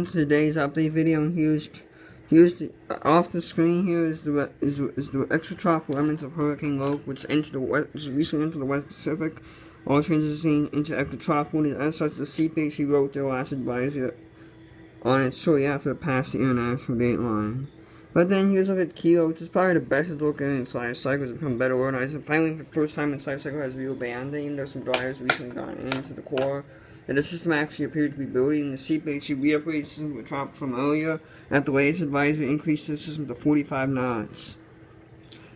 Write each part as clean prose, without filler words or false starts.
to today's update video, and here's the off the screen. Here is the extratropical remnants of Hurricane Loke, which recently entered the West Pacific, all transitioning into extratropical. As such, the CPHC wrote their last advisory on it shortly after it passed the international date line. But then here's a look at Kilo, which is probably the best it's looking in its life cycle. Has become better organized, and finally, for the first time in its life cycle, has real banding. Even though some dryers recently got into the core, and the system actually appeared to be building. The CPHC reoperated the system with tropics from earlier. At the latest advisory, increased the system to 45 knots.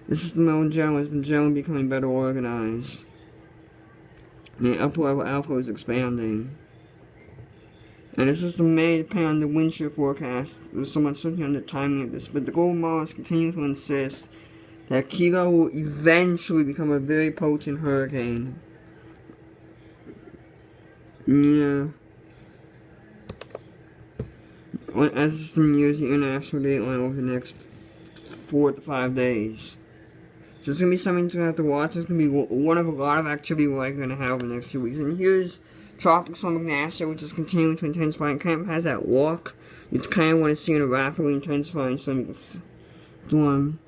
The system, though, in general, has been generally becoming better organized. And the upper level alpha is expanding. And the system may depend on the wind shear forecast. There's some uncertainty on the timing of this, but the global models continue to insist that Kilo will eventually become a very potent hurricane. Yeah. As the system nears the international date line over the next 4 to 5 days. So it's going to be something to have to watch. It's going to be one of a lot of activity we're likely going to have in the next few weeks. And here's Tropical Storm Ignacio, which is continuing to intensify and kind of has that look. You kind of want to see in a rapidly intensifying storm. And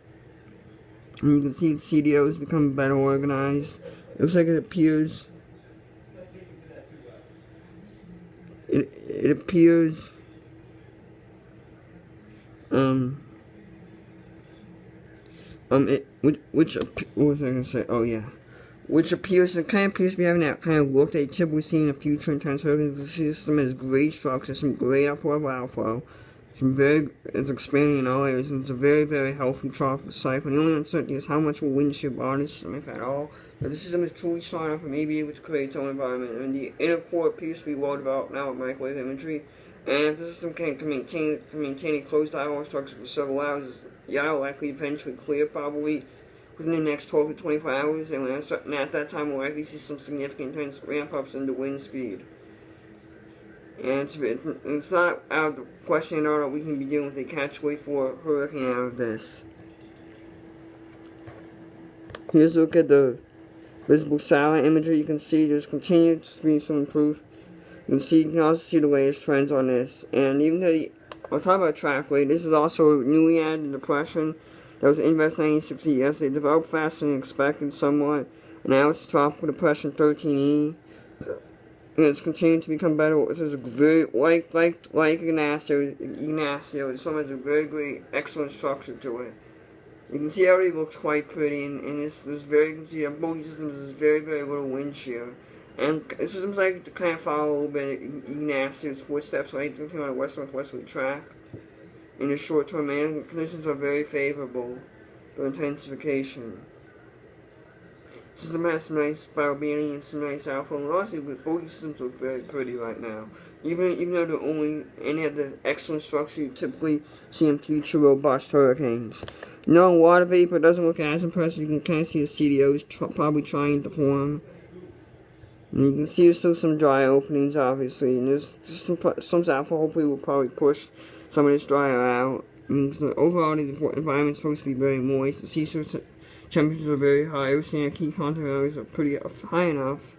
you can see the CDOs become better organized. It looks like it appears. It appears. What was I gonna say? Oh yeah, it kind of appears to be having that kind of look that you typically see in a future intense hurricane. The system has great structure, some great upper level outflow, it's expanding in all areas, and it's a very, very healthy tropical cycle. The only uncertainty is how much will wind shear bother the system, if at all. But the system is truly strong enough and may be able to create its own environment. And the inner core appears to be well developed now with microwave imagery. And if the system can maintain a closed dialogue structure for several hours, the isle will likely eventually clear, probably within the next 12 to 24 hours. And at that time, we'll likely see some significant intense ramp-ups in the wind speed. And it's not out of the question at all that we can be dealing with a catch-wait-4 hurricane out of this. Here's a look at the visible satellite imagery. You can see there's continued to be some improvement. You can also see the latest trends on this. And even though I'll talk about track rate, this is also a newly added depression that was in West 1960 yesterday. It developed faster than expected somewhat. And now it's Tropical Depression 13E. And it's continuing to become better. It's a very, like Ignacio, this one has a very great, excellent structure to it. You can see how it looks quite pretty, and you can see on both systems there's very, very little wind shear. And the systems like to kind of follow a little bit of Ignacio's footsteps, right? It's on a west-northwesterly track. In the short term, and conditions are very favorable for intensification. The system has some nice biobearing and some nice alpha, and honestly, both systems look very pretty right now. Even though they're only any of the excellent structure you typically see in future robust hurricanes. No, water vapor doesn't look as impressive. You can kind of see the CDOs probably trying to form. And you can see there's still some dry openings, obviously, and there's some alpha hopefully will probably push some of this dryer out. I mean, so overall, the environment's supposed to be very moist. The sea surface temperatures are very high. Oceanic heat content values are pretty high enough.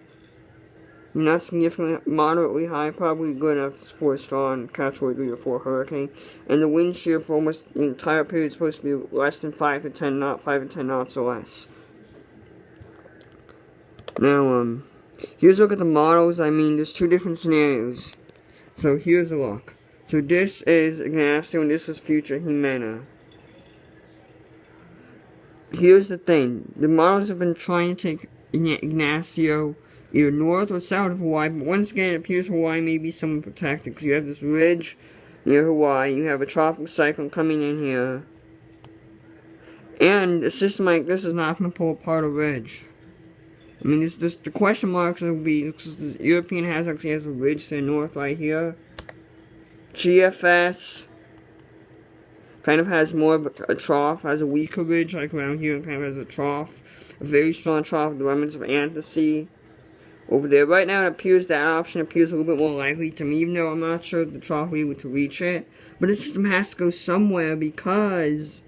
Not significantly, moderately high, probably good enough to support a strong Category 3 or 4 hurricane. And the wind shear for almost the entire period is supposed to be less than 5 to 10 knots or less. Now, here's a look at the models. I mean, there's two different scenarios. So here's a look. So this is Ignacio and this is future Jimena. Here's the thing. The models have been trying to take Ignacio either north or south of Hawaii, but once again it appears Hawaii may be somewhat protected, because you have this ridge near Hawaii, you have a tropical cyclone coming in here, and a system like this is not going to pull apart a ridge. I mean, the question marks will be, because the European actually has a ridge to the north right here. GFS kind of has more of a trough, has a weaker ridge, like around here, and kind of has a trough, a very strong trough, the remnants of Anthony. Over there, right now, it appears that option appears a little bit more likely to me, even though I'm not sure if the trough will be able to reach it. But the system has to go somewhere because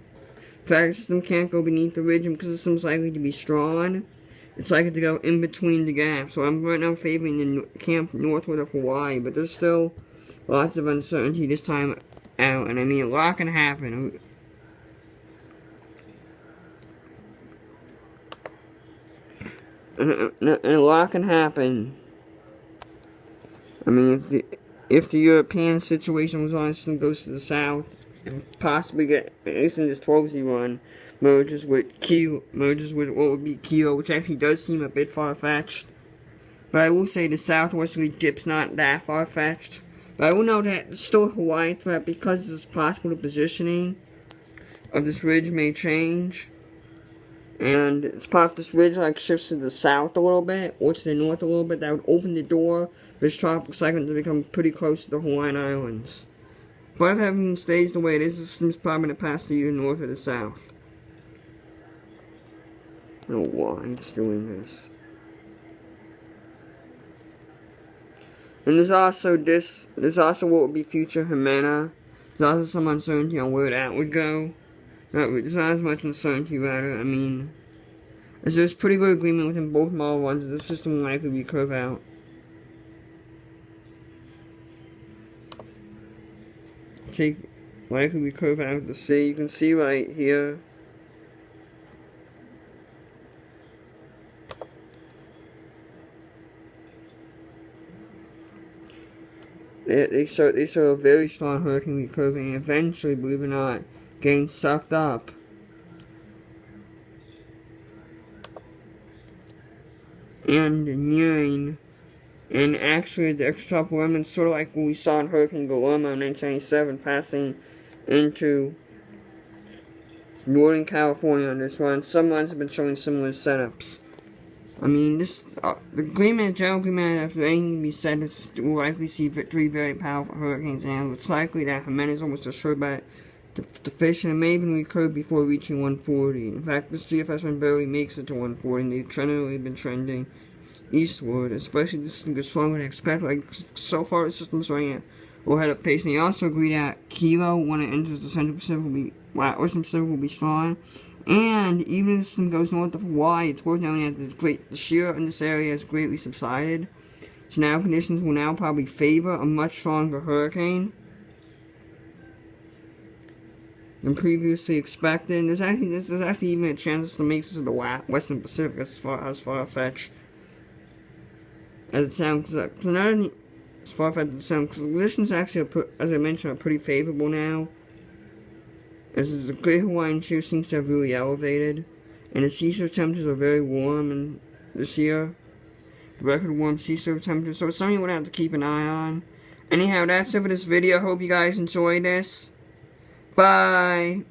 the fact the system can't go beneath the ridge, and because the system's likely to be strong, it's likely to go in between the gaps. So I'm right now favoring the camp northward of Hawaii, but there's still lots of uncertainty this time out, and I mean, a lot can happen. And a lot can happen. I mean, if the European situation was honest and goes to the south, and possibly get, at least in this 12Z run, merges with what would be Kyoto, which actually does seem a bit far-fetched. But I will say the southwesterly dip's not that far-fetched. But I will note that there's still a Hawaii threat because it's possible the positioning of this ridge may change. And it's part of this ridge like shifts to the south a little bit, or to the north a little bit. That would open the door for this tropical cyclone to become pretty close to the Hawaiian Islands. But if everything stays the way it is, the system's probably going to pass to either north or the south. I don't know why it's doing this. And there's also what would be future Jimena. There's also some uncertainty on where that would go. There's not as much uncertainty rather. I mean, as there's pretty good agreement within both model runs that the system will likely be curve out. Likely be curve out to sea. You can see right here. They show a very strong hurricane recurving and eventually, believe it or not, getting sucked up. And nearing, and actually the extratropical elements, sort of like what we saw in Hurricane Guillermo in 1997, passing into Northern California on this run. Some runs have been showing similar setups. I mean, the general agreement, after anything to be said, is we'll likely see 3 very powerful hurricanes, and it's likely that Jimena is almost assured by the fish, and it may even recur before reaching 140. In fact, this GFS one barely makes it to 140, and they've generally been trending eastward, especially this system gets stronger than expected. Like, so far the system's running at a head up pace, and they also agree that Kilo, when it enters the Central Pacific, Western Pacific will be strong. And even if the system goes north of Hawaii, it's worth noting that the shear in this area has greatly subsided. So now conditions will now probably favor a much stronger hurricane than previously expected. And there's actually even a chance to make it to the Western Pacific as far-fetched as it sounds. So not as far-fetched as it sounds, because the conditions actually, as I mentioned, are pretty favorable now. As the Great Hawaiian Shear seems to have really elevated, and the sea surface temperatures are very warm this year. The record warm sea surface temperatures, so it's something we're going to have to keep an eye on. Anyhow, that's it for this video. Hope you guys enjoyed this. Bye!